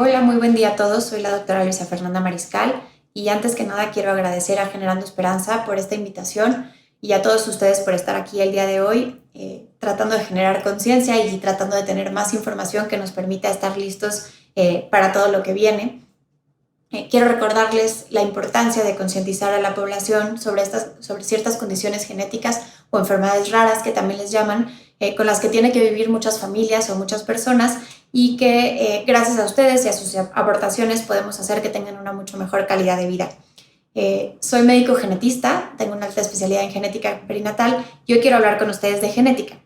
Hola, muy buen día a todos. Soy la doctora Luisa Fernanda Mariscal y antes que nada quiero agradecer a Generando Esperanza por esta invitación y a todos ustedes por estar aquí el día de hoy tratando de generar conciencia y tratando de tener más información que nos permita estar listos para todo lo que viene. Quiero recordarles la importancia de concientizar a la población sobre ciertas condiciones genéticas o enfermedades raras que también les llaman, con las que tienen que vivir muchas familias o muchas personas y que gracias a ustedes y a sus aportaciones podemos hacer que tengan una mucho mejor calidad de vida. Soy médico genetista, tengo una alta especialidad en genética perinatal y hoy quiero hablar con ustedes de genética.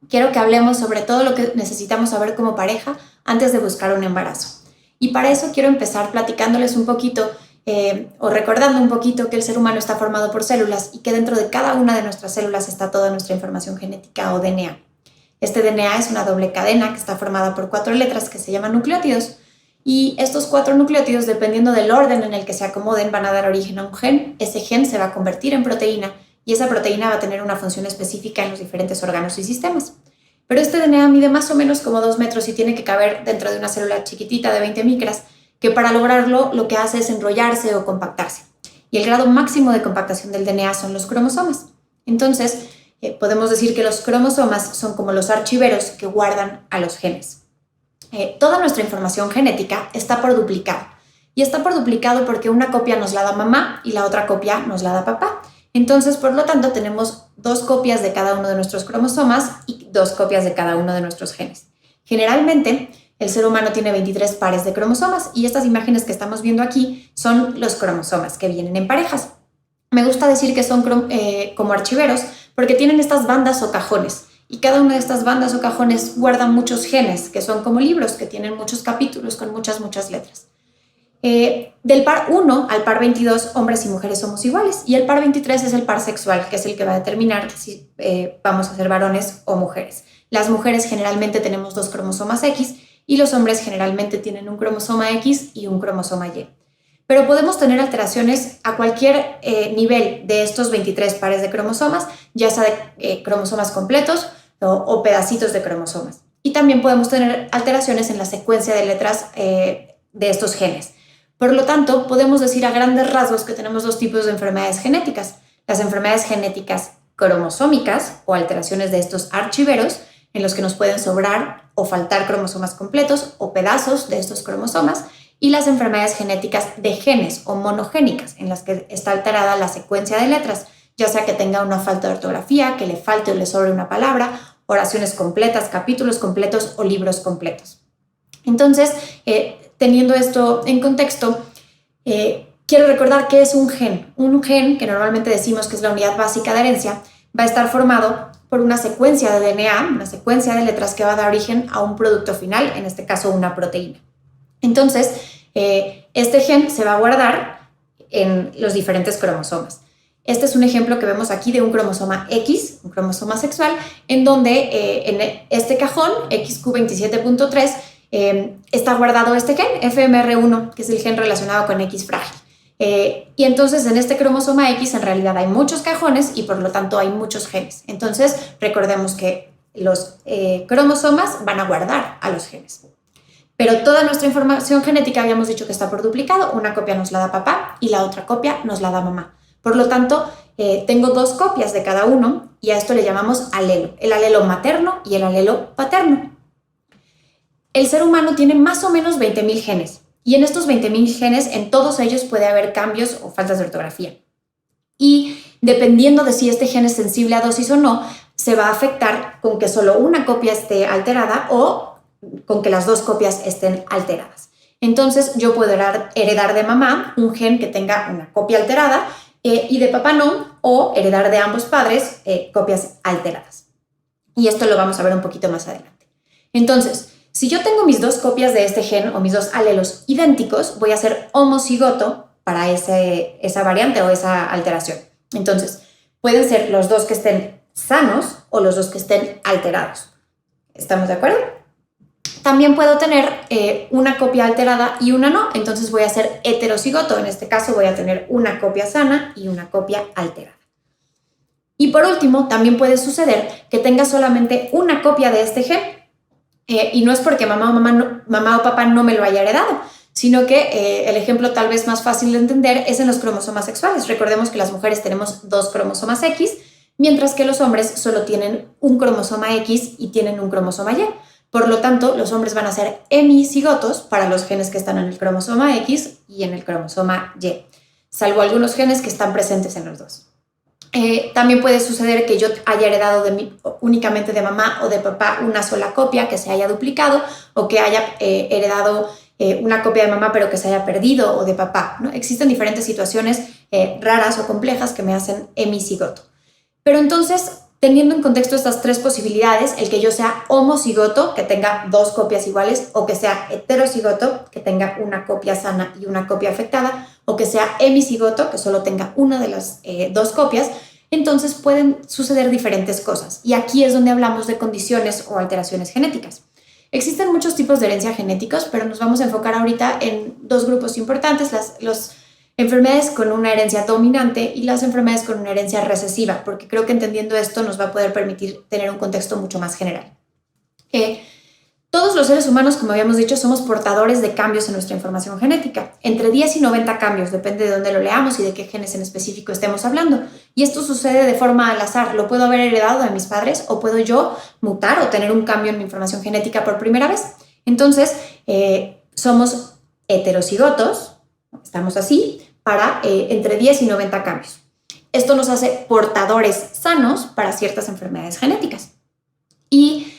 Quiero que hablemos sobre todo lo que necesitamos saber como pareja antes de buscar un embarazo. Y para eso quiero empezar platicándoles un poquito o recordando un poquito que el ser humano está formado por células y que dentro de cada una de nuestras células está toda nuestra información genética o DNA. Este DNA es una doble cadena que está formada por 4 letras que se llaman nucleótidos y estos 4 nucleótidos, dependiendo del orden en el que se acomoden, van a dar origen a un gen. Ese gen se va a convertir en proteína y esa proteína va a tener una función específica en los diferentes órganos y sistemas. Pero este DNA mide más o menos como 2 metros y tiene que caber dentro de una célula chiquitita de 20 micras, que para lograrlo lo que hace es enrollarse o compactarse. Y el grado máximo de compactación del DNA son los cromosomas. Entonces, podemos decir que los cromosomas son como los archiveros que guardan a los genes. Toda nuestra información genética está por duplicado. Y está por duplicado porque una copia nos la da mamá y la otra copia nos la da papá. Entonces, por lo tanto, tenemos 2 copias de cada uno de nuestros cromosomas y 2 copias de cada uno de nuestros genes. Generalmente, el ser humano tiene 23 pares de cromosomas y estas imágenes que estamos viendo aquí son los cromosomas que vienen en parejas. Me gusta decir que son como archiveros porque tienen estas bandas o cajones y cada una de estas bandas o cajones guarda muchos genes que son como libros que tienen muchos capítulos con muchas letras. Del par 1 al par 22, hombres y mujeres somos iguales y el par 23 es el par sexual, que es el que va a determinar si vamos a ser varones o mujeres. Las mujeres generalmente tenemos 2 cromosomas X y los hombres generalmente tienen un cromosoma X y un cromosoma Y. Pero podemos tener alteraciones a cualquier nivel de estos 23 pares de cromosomas, ya sea de cromosomas completos o pedacitos de cromosomas. Y también podemos tener alteraciones en la secuencia de letras de estos genes. Por lo tanto, podemos decir a grandes rasgos que tenemos 2 tipos de enfermedades genéticas. Las enfermedades genéticas cromosómicas o alteraciones de estos archiveros en los que nos pueden sobrar o faltar cromosomas completos o pedazos de estos cromosomas, y las enfermedades genéticas de genes o monogénicas en las que está alterada la secuencia de letras, ya sea que tenga una falta de ortografía, que le falte o le sobre una palabra, oraciones completas, capítulos completos o libros completos. Entonces, teniendo esto en contexto, quiero recordar que es un gen. Un gen, que normalmente decimos que es la unidad básica de herencia, va a estar formado por una secuencia de DNA, una secuencia de letras que va a dar origen a un producto final, en este caso una proteína. Entonces, este gen se va a guardar en los diferentes cromosomas. Este es un ejemplo que vemos aquí de un cromosoma X, un cromosoma sexual, en donde en este cajón, XQ27.3, está guardado este gen, FMR1, que es el gen relacionado con X frágil. Y entonces en este cromosoma X en realidad hay muchos cajones y por lo tanto hay muchos genes. Entonces recordemos que los cromosomas van a guardar a los genes. Pero toda nuestra información genética habíamos dicho que está por duplicado. Una copia nos la da papá y la otra copia nos la da mamá. Por lo tanto, tengo 2 copias de cada uno y a esto le llamamos alelo. El alelo materno y el alelo paterno. El ser humano tiene más o menos 20,000 genes y en estos 20,000 genes, en todos ellos puede haber cambios o faltas de ortografía. Y dependiendo de si este gen es sensible a dosis o no, se va a afectar con que solo una copia esté alterada o con que las 2 copias estén alteradas. Entonces, yo puedo heredar de mamá un gen que tenga una copia alterada y de papá no, o heredar de ambos padres copias alteradas. Y esto lo vamos a ver un poquito más adelante. Entonces, si yo tengo mis 2 copias de este gen o mis 2 alelos idénticos, voy a ser homocigoto para esa variante o esa alteración. Entonces, pueden ser los 2 que estén sanos o los 2 que estén alterados. ¿Estamos de acuerdo? También puedo tener una copia alterada y una no, entonces voy a ser heterocigoto. En este caso voy a tener una copia sana y una copia alterada. Y por último, también puede suceder que tenga solamente una copia de este gen Y no es porque mamá o papá no me lo haya heredado, sino que el ejemplo tal vez más fácil de entender es en los cromosomas sexuales. Recordemos que las mujeres tenemos 2 cromosomas X, mientras que los hombres solo tienen un cromosoma X y tienen un cromosoma Y. Por lo tanto, los hombres van a ser hemicigotos para los genes que están en el cromosoma X y en el cromosoma Y, salvo algunos genes que están presentes en los dos. También puede suceder que yo haya heredado únicamente de mamá o de papá una sola copia que se haya duplicado, o que haya heredado una copia de mamá pero que se haya perdido, o de papá, ¿no? Existen diferentes situaciones raras o complejas que me hacen hemicigoto. Pero entonces, teniendo en contexto estas 3 posibilidades, el que yo sea homocigoto, que tenga 2 copias iguales, o que sea heterocigoto, que tenga una copia sana y una copia afectada, o que sea hemicigoto, que solo tenga una de las 2 copias, entonces pueden suceder diferentes cosas. Y aquí es donde hablamos de condiciones o alteraciones genéticas. Existen muchos tipos de herencia genéticos, pero nos vamos a enfocar ahorita en 2 grupos importantes, las enfermedades con una herencia dominante y las enfermedades con una herencia recesiva, porque creo que entendiendo esto nos va a poder permitir tener un contexto mucho más general. Todos los seres humanos, como habíamos dicho, somos portadores de cambios en nuestra información genética. Entre 10 y 90 cambios, depende de dónde lo leamos y de qué genes en específico estemos hablando. Y esto sucede de forma al azar. Lo puedo haber heredado de mis padres o puedo yo mutar o tener un cambio en mi información genética por primera vez. Entonces, somos heterocigotos, estamos así, para entre 10 y 90 cambios. Esto nos hace portadores sanos para ciertas enfermedades genéticas. Y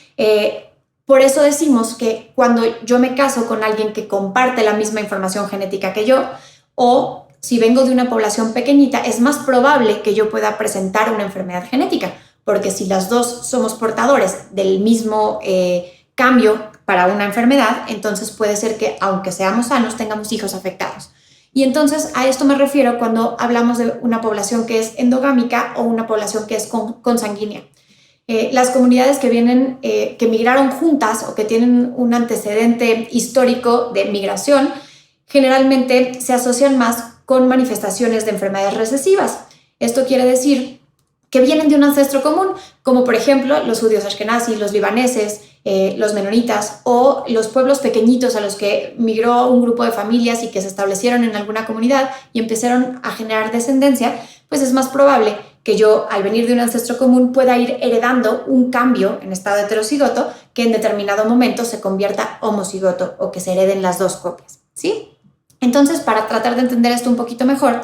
por eso decimos que cuando yo me caso con alguien que comparte la misma información genética que yo, o si vengo de una población pequeñita, es más probable que yo pueda presentar una enfermedad genética, porque si las dos somos portadores del mismo cambio para una enfermedad, entonces puede ser que, aunque seamos sanos, tengamos hijos afectados. Y entonces a esto me refiero cuando hablamos de una población que es endogámica o una población que es consanguínea. Las comunidades que vienen, que migraron juntas o que tienen un antecedente histórico de migración, generalmente se asocian más con manifestaciones de enfermedades recesivas. Esto quiere decir que vienen de un ancestro común, como por ejemplo los judíos ashkenazí, los libaneses, los menonitas o los pueblos pequeñitos a los que migró un grupo de familias y que se establecieron en alguna comunidad y empezaron a generar descendencia, pues es más probable que yo, al venir de un ancestro común, pueda ir heredando un cambio en estado heterocigoto que en determinado momento se convierta homocigoto o que se hereden las 2 copias, ¿sí? Entonces, para tratar de entender esto un poquito mejor,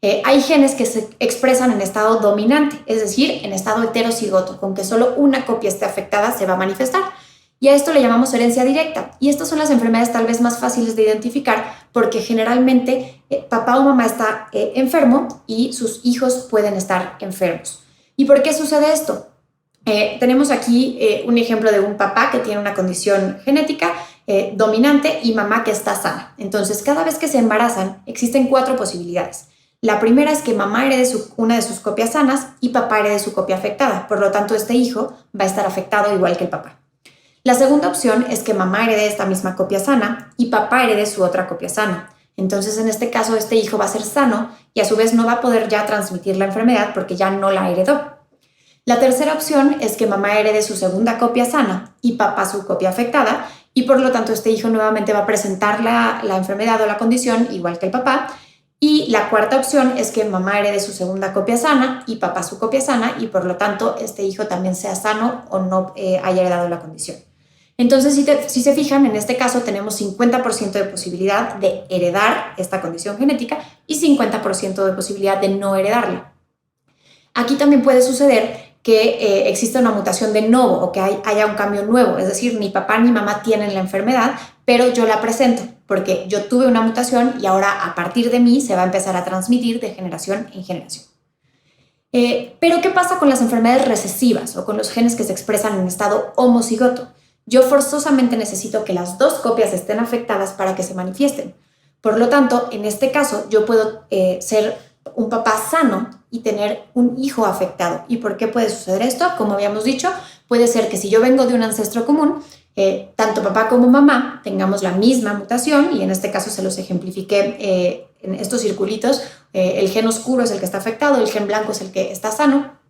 hay genes que se expresan en estado dominante, es decir, en estado heterocigoto, con que solo una copia esté afectada se va a manifestar. Y a esto le llamamos herencia directa. Y estas son las enfermedades tal vez más fáciles de identificar porque generalmente papá o mamá está enfermo y sus hijos pueden estar enfermos. ¿Y por qué sucede esto? Tenemos aquí un ejemplo de un papá que tiene una condición genética dominante y mamá que está sana. Entonces, cada vez que se embarazan, existen 4 posibilidades. La primera es que mamá herede una de sus copias sanas y papá herede su copia afectada. Por lo tanto, este hijo va a estar afectado igual que el papá. La segunda opción es que mamá herede esta misma copia sana y papá herede su otra copia sana. Entonces, en este caso, este hijo va a ser sano y a su vez no va a poder ya transmitir la enfermedad porque ya no la heredó. La tercera opción es que mamá herede su segunda copia sana y papá su copia afectada y por lo tanto este hijo nuevamente va a presentar la enfermedad o la condición igual que el papá. Y la cuarta opción es que mamá herede su segunda copia sana y papá su copia sana y por lo tanto este hijo también sea sano o no haya heredado la condición. Entonces, si se fijan, en este caso tenemos 50% de posibilidad de heredar esta condición genética y 50% de posibilidad de no heredarla. Aquí también puede suceder que exista una mutación de novo o que haya un cambio nuevo, es decir, ni papá ni mamá tienen la enfermedad, pero yo la presento porque yo tuve una mutación y ahora a partir de mí se va a empezar a transmitir de generación en generación. Pero ¿qué pasa con las enfermedades recesivas o con los genes que se expresan en estado homocigoto? Yo forzosamente necesito que las 2 copias estén afectadas para que se manifiesten. Por lo tanto, en este caso, yo puedo ser un papá sano y tener un hijo afectado. ¿Y por qué puede suceder esto? Como habíamos dicho, puede ser que si yo vengo de un ancestro común, tanto papá como mamá tengamos la misma mutación, y en este caso se los ejemplifiqué en estos circulitos. El gen oscuro es el que está afectado, el gen blanco es el que está sano.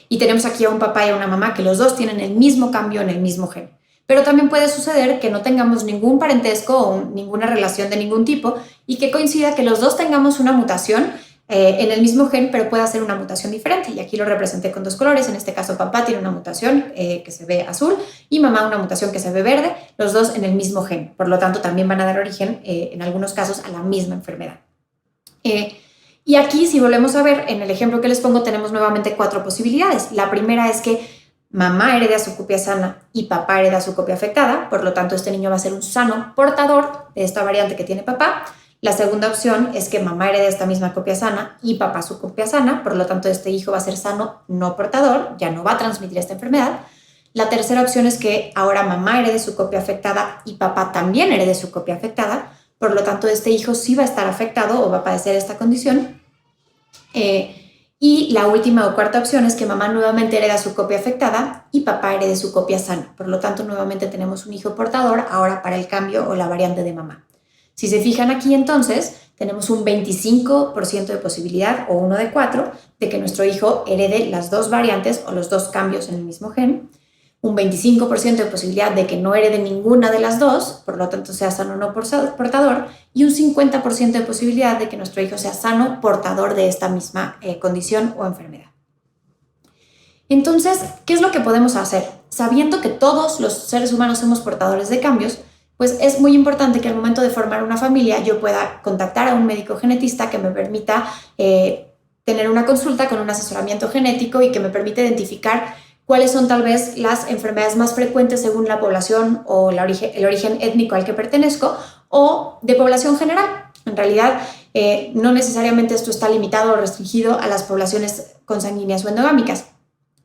Y tenemos aquí a un papá y a una mamá que los dos tienen el mismo cambio en el mismo gen. Pero también puede suceder que no tengamos ningún parentesco o ninguna relación de ningún tipo y que coincida que los dos tengamos una mutación en el mismo gen, pero pueda ser una mutación diferente. Y aquí lo representé con 2 colores. En este caso, papá tiene una mutación que se ve azul y mamá una mutación que se ve verde, los dos en el mismo gen. Por lo tanto, también van a dar origen, en algunos casos, a la misma enfermedad. Y aquí, si volvemos a ver, en el ejemplo que les pongo, tenemos nuevamente 4 posibilidades. La primera es que mamá hereda su copia sana y papá hereda su copia afectada. Por lo tanto, este niño va a ser un sano portador de esta variante que tiene papá. La segunda opción es que mamá herede esta misma copia sana y papá su copia sana, por lo tanto este hijo va a ser sano no portador, ya no va a transmitir esta enfermedad. La tercera opción es que ahora mamá herede su copia afectada y papá también herede su copia afectada, por lo tanto este hijo sí va a estar afectado o va a padecer esta condición. Y la última o cuarta opción es que mamá nuevamente hereda su copia afectada y papá herede su copia sana, por lo tanto nuevamente tenemos un hijo portador ahora para el cambio o la variante de mamá. Si se fijan aquí, entonces, tenemos un 25% de posibilidad, o 1 de 4, de que nuestro hijo herede las 2 variantes o los 2 cambios en el mismo gen, un 25% de posibilidad de que no herede ninguna de las 2, por lo tanto sea sano no portador, y un 50% de posibilidad de que nuestro hijo sea sano portador de esta misma condición o enfermedad. Entonces, ¿qué es lo que podemos hacer? Sabiendo que todos los seres humanos somos portadores de cambios, pues es muy importante que al momento de formar una familia yo pueda contactar a un médico genetista que me permita tener una consulta con un asesoramiento genético y que me permita identificar cuáles son tal vez las enfermedades más frecuentes según la población o el origen étnico al que pertenezco o de población general. En realidad, no necesariamente esto está limitado o restringido a las poblaciones consanguíneas o endogámicas.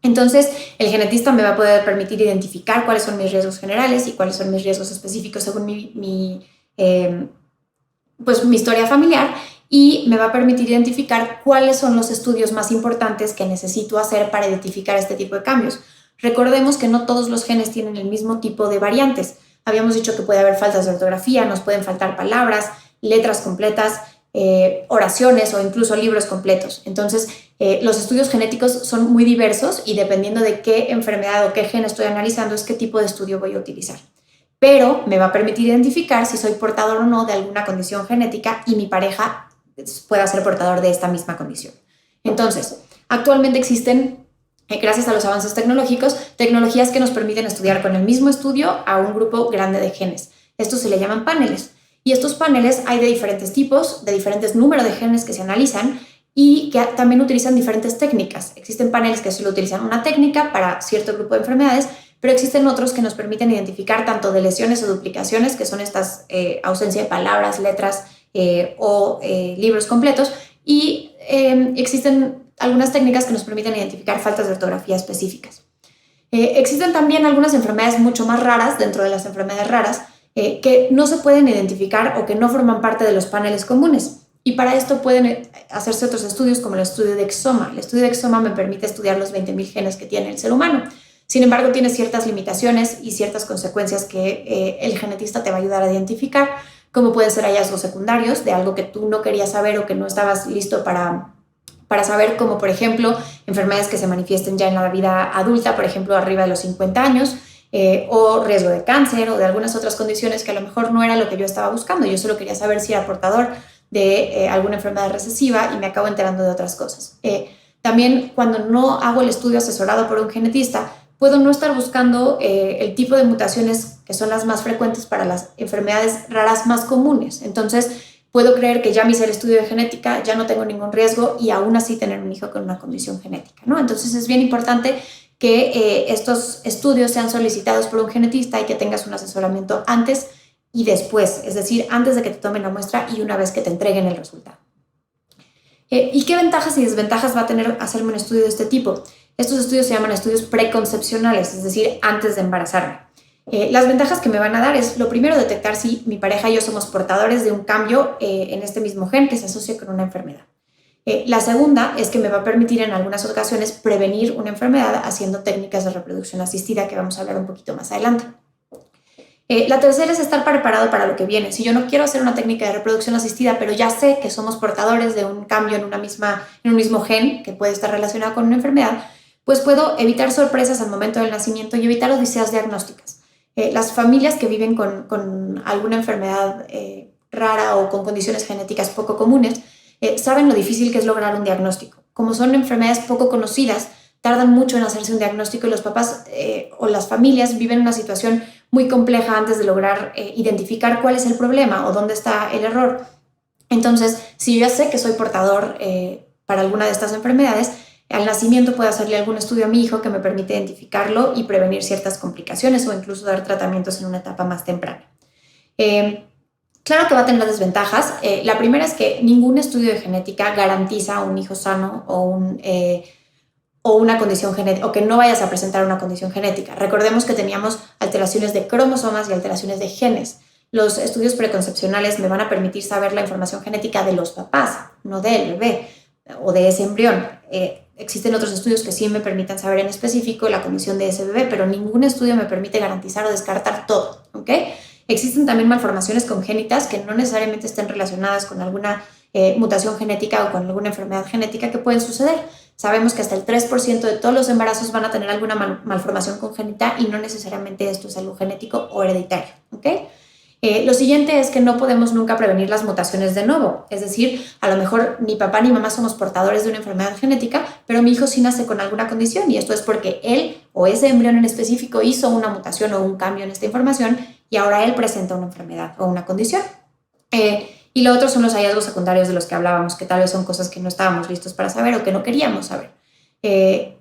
Entonces, el genetista me va a poder permitir identificar cuáles son mis riesgos generales y cuáles son mis riesgos específicos según mi historia familiar y me va a permitir identificar cuáles son los estudios más importantes que necesito hacer para identificar este tipo de cambios. Recordemos que no todos los genes tienen el mismo tipo de variantes. Habíamos dicho que puede haber faltas de ortografía, nos pueden faltar palabras, letras completas, oraciones o incluso libros completos. Entonces, los estudios genéticos son muy diversos y dependiendo de qué enfermedad o qué gen estoy analizando es qué tipo de estudio voy a utilizar. Pero me va a permitir identificar si soy portador o no de alguna condición genética y mi pareja pueda ser portador de esta misma condición. Entonces, actualmente existen, gracias a los avances tecnológicos, tecnologías que nos permiten estudiar con el mismo estudio a un grupo grande de genes. Estos se le llaman paneles. Y estos paneles hay de diferentes tipos, de diferentes números de genes que se analizan y que también utilizan diferentes técnicas. Existen paneles que solo utilizan una técnica para cierto grupo de enfermedades, pero existen otros que nos permiten identificar tanto de lesiones o duplicaciones, que son estas ausencia de palabras, letras o libros completos, y existen algunas técnicas que nos permiten identificar faltas de ortografía específicas. Existen también algunas enfermedades mucho más raras dentro de las enfermedades raras, que no se pueden identificar o que no forman parte de los paneles comunes. Y para esto pueden hacerse otros estudios como el estudio de exoma. El estudio de exoma me permite estudiar los 20.000 genes que tiene el ser humano. Sin embargo, tiene ciertas limitaciones y ciertas consecuencias que el genetista te va a ayudar a identificar, como pueden ser hallazgos secundarios de algo que tú no querías saber o que no estabas listo para saber, como por ejemplo enfermedades que se manifiesten ya en la vida adulta, por ejemplo arriba de los 50 años, o riesgo de cáncer o de algunas otras condiciones que a lo mejor no era lo que yo estaba buscando. Yo solo quería saber si era portador de alguna enfermedad recesiva y me acabo enterando de otras cosas. También cuando no hago el estudio asesorado por un genetista, puedo no estar buscando el tipo de mutaciones que son las más frecuentes para las enfermedades raras más comunes. Entonces, puedo creer que ya me hice el estudio de genética, ya no tengo ningún riesgo y aún así tener un hijo con una condición genética, ¿no? Entonces, es bien importante que estos estudios sean solicitados por un genetista y que tengas un asesoramiento antes y después, es decir, antes de que te tomen la muestra y una vez que te entreguen el resultado. ¿Y qué ventajas y desventajas va a tener hacerme un estudio de este tipo? Estos estudios se llaman estudios preconcepcionales, es decir, antes de embarazarme. Las ventajas que me van a dar es, lo primero, detectar si mi pareja y yo somos portadores de un cambio en este mismo gen que se asocia con una enfermedad. La segunda es que me va a permitir en algunas ocasiones prevenir una enfermedad haciendo técnicas de reproducción asistida, que vamos a hablar un poquito más adelante. La tercera es estar preparado para lo que viene. Si yo no quiero hacer una técnica de reproducción asistida, pero ya sé que somos portadores de un cambio en un mismo gen que puede estar relacionado con una enfermedad, pues puedo evitar sorpresas al momento del nacimiento y evitar odiseas diagnósticas. las familias que viven con alguna enfermedad rara o con condiciones genéticas poco comunes saben lo difícil que es lograr un diagnóstico. Como son enfermedades poco conocidas, tardan mucho en hacerse un diagnóstico y los papás o las familias viven una situación muy compleja antes de lograr identificar cuál es el problema o dónde está el error. Entonces, si yo ya sé que soy portador para alguna de estas enfermedades, al nacimiento puedo hacerle algún estudio a mi hijo que me permite identificarlo y prevenir ciertas complicaciones o incluso dar tratamientos en una etapa más temprana. Claro que va a tener desventajas. La primera es que ningún estudio de genética garantiza un hijo sano o una condición genética, o que no vayas a presentar una condición genética. Recordemos que teníamos alteraciones de cromosomas y alteraciones de genes. Los estudios preconcepcionales me van a permitir saber la información genética de los papás, no del bebé o de ese embrión. Existen otros estudios que sí me permitan saber en específico la condición de ese bebé, pero ningún estudio me permite garantizar o descartar todo, ¿ok? Existen también malformaciones congénitas que no necesariamente estén relacionadas con alguna mutación genética o con alguna enfermedad genética que pueden suceder. Sabemos que hasta el 3% de todos los embarazos van a tener alguna malformación congénita y no necesariamente esto es algo genético o hereditario, ¿ok? Lo siguiente es que no podemos nunca prevenir las mutaciones de nuevo, es decir, a lo mejor ni papá ni mamá somos portadores de una enfermedad genética, pero mi hijo sí nace con alguna condición y esto es porque él o ese embrión en específico hizo una mutación o un cambio en esta información y ahora él presenta una enfermedad o una condición. Y lo otro son los hallazgos secundarios de los que hablábamos, que tal vez son cosas que no estábamos listos para saber o que no queríamos saber.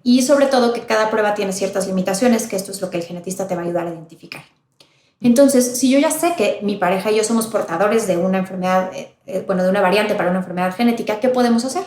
Y sobre todo que cada prueba tiene ciertas limitaciones, que esto es lo que el genetista te va a ayudar a identificar. Entonces, si yo ya sé que mi pareja y yo somos portadores de una enfermedad, de una variante para una enfermedad genética, ¿qué podemos hacer?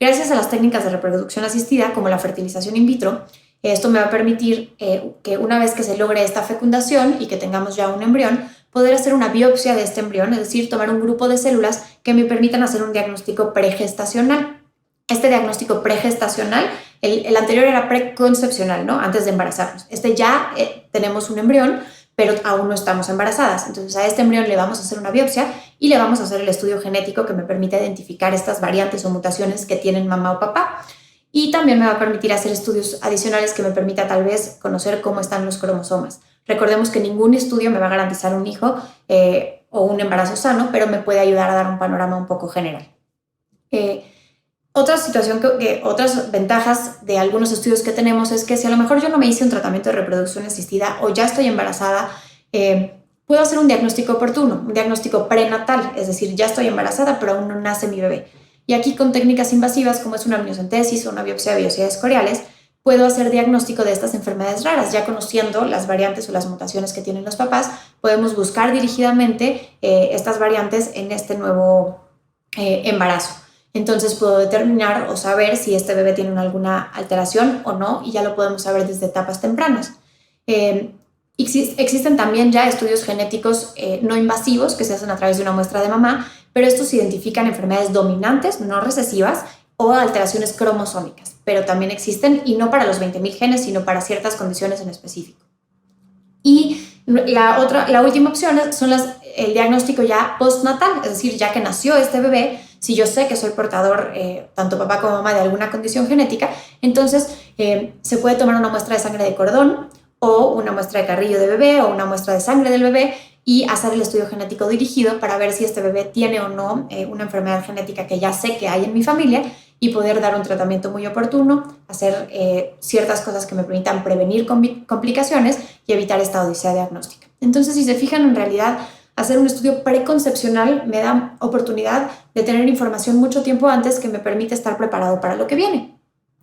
Gracias a las técnicas de reproducción asistida, como la fertilización in vitro, esto me va a permitir que una vez que se logre esta fecundación y que tengamos ya un embrión, poder hacer una biopsia de este embrión, es decir, tomar un grupo de células que me permitan hacer un diagnóstico pregestacional. Este diagnóstico pregestacional, el anterior era preconcepcional, ¿no? Antes de embarazarnos. Ya tenemos un embrión, pero aún no estamos embarazadas. Entonces a este embrión le vamos a hacer una biopsia y le vamos a hacer el estudio genético que me permite identificar estas variantes o mutaciones que tienen mamá o papá. Y también me va a permitir hacer estudios adicionales que me permita tal vez conocer cómo están los cromosomas. Recordemos que ningún estudio me va a garantizar un hijo o un embarazo sano, pero me puede ayudar a dar un panorama un poco general. Otras ventajas de algunos estudios que tenemos es que si a lo mejor yo no me hice un tratamiento de reproducción asistida o ya estoy embarazada, puedo hacer un diagnóstico oportuno, un diagnóstico prenatal, es decir, ya estoy embarazada pero aún no nace mi bebé. Y aquí con técnicas invasivas como es una amniocentesis o una biopsia de vellosidades coreales, puedo hacer diagnóstico de estas enfermedades raras. Ya conociendo las variantes o las mutaciones que tienen los papás, podemos buscar dirigidamente estas variantes en este nuevo embarazo. Entonces puedo determinar o saber si este bebé tiene alguna alteración o no y ya lo podemos saber desde etapas tempranas. Existen también ya estudios genéticos no invasivos que se hacen a través de una muestra de mamá, pero estos identifican enfermedades dominantes, no recesivas, o alteraciones cromosómicas, pero también existen y no para los 20.000 genes, sino para ciertas condiciones en específico. Y la última opción son el diagnóstico ya postnatal, es decir, ya que nació este bebé, si yo sé que soy portador, tanto papá como mamá, de alguna condición genética, entonces se puede tomar una muestra de sangre de cordón o una muestra de carrillo de bebé o una muestra de sangre del bebé y hacer el estudio genético dirigido para ver si este bebé tiene o no una enfermedad genética que ya sé que hay en mi familia y poder dar un tratamiento muy oportuno, hacer ciertas cosas que me permitan prevenir complicaciones y evitar esta odisea diagnóstica. Entonces, si se fijan, en realidad, hacer un estudio preconcepcional me da oportunidad de tener información mucho tiempo antes que me permite estar preparado para lo que viene.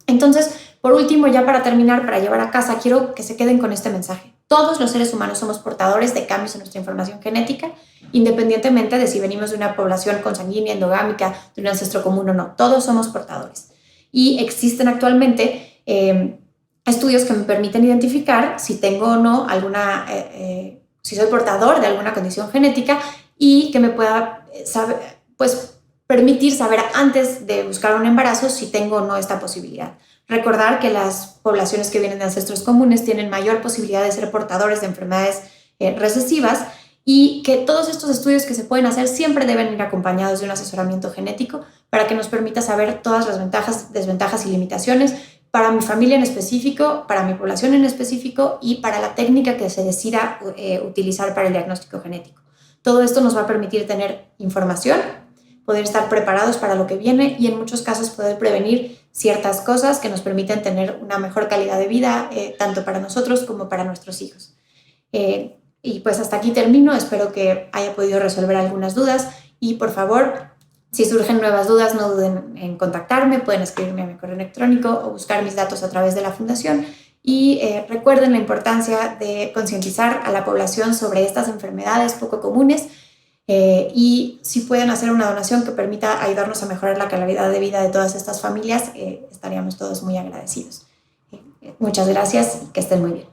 Entonces, por último, ya para terminar, para llevar a casa, quiero que se queden con este mensaje. Todos los seres humanos somos portadores de cambios en nuestra información genética, independientemente de si venimos de una población consanguínea, endogámica, de un ancestro común o no. Todos somos portadores. Y existen actualmente estudios que me permiten identificar si tengo o no si soy portador de alguna condición genética y que me pueda permitir saber antes de buscar un embarazo si tengo o no esta posibilidad. Recordar que las poblaciones que vienen de ancestros comunes tienen mayor posibilidad de ser portadores de enfermedades recesivas y que todos estos estudios que se pueden hacer siempre deben ir acompañados de un asesoramiento genético para que nos permita saber todas las ventajas, desventajas y limitaciones para mi familia en específico, para mi población en específico y para la técnica que se decida utilizar para el diagnóstico genético. Todo esto nos va a permitir tener información, poder estar preparados para lo que viene y en muchos casos poder prevenir ciertas cosas que nos permiten tener una mejor calidad de vida, tanto para nosotros como para nuestros hijos. Y pues hasta aquí termino, espero que haya podido resolver algunas dudas y por favor, si surgen nuevas dudas, no duden en contactarme, pueden escribirme a mi correo electrónico o buscar mis datos a través de la fundación. Y recuerden la importancia de concientizar a la población sobre estas enfermedades poco comunes y si pueden hacer una donación que permita ayudarnos a mejorar la calidad de vida de todas estas familias, estaríamos todos muy agradecidos. Muchas gracias y que estén muy bien.